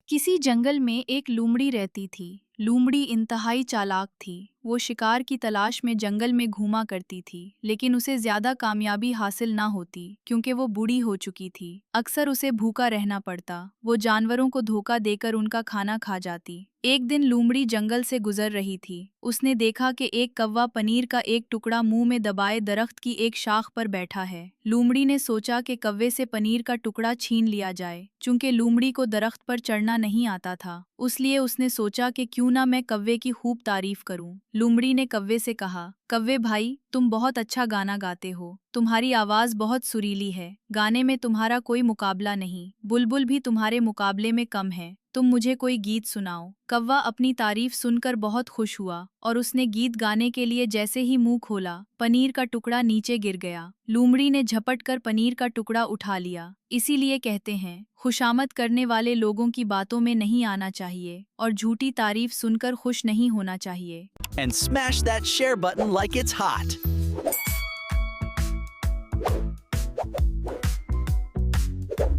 किसी जंगल में एक लूमड़ी रहती थी। लूमड़ी इंतहाई चालाक थी। वो शिकार की तलाश में जंगल में घूमा करती थी, लेकिन उसे ज्यादा कामयाबी हासिल ना होती क्योंकि वो बूढ़ी हो चुकी थी। अक्सर उसे भूखा रहना पड़ता। वो जानवरों को धोखा देकर उनका खाना खा जाती। एक दिन लूमड़ी जंगल से गुजर रही थी। उसने देखा कि एक कौवा पनीर का एक टुकड़ा मुंह में दबाए दरख्त की एक शाख पर बैठा है। लूमड़ी ने सोचा कि कौवे से पनीर का टुकड़ा छीन लिया जाए। चूंकि लूमड़ी को दरख्त पर चढ़ना नहीं आता था, उसलिए उसने सोचा कि क्यों ना मैं कौवे की खूब तारीफ करूं। लूमड़ी ने कौवे से कहा, कौवे भाई, तुम बहुत अच्छा गाना गाते हो। तुम्हारी आवाज बहुत सुरीली है। गाने में तुम्हारा कोई मुकाबला नहीं। बुलबुल भी तुम्हारे मुकाबले में कम है। तुम मुझे कोई गीत सुनाओ। कौवा अपनी तारीफ सुनकर बहुत खुश हुआ और उसने गीत गाने के लिए जैसे ही मुंह खोला, पनीर का टुकड़ा नीचे गिर गया। लूमड़ी ने झपट कर पनीर का टुकड़ा उठा लिया। इसीलिए कहते हैं, खुशामद करने वाले लोगों की बातों में नहीं आना चाहिए और झूठी तारीफ सुनकर खुश नहीं होना चाहिए। And smash that share button like it's hot.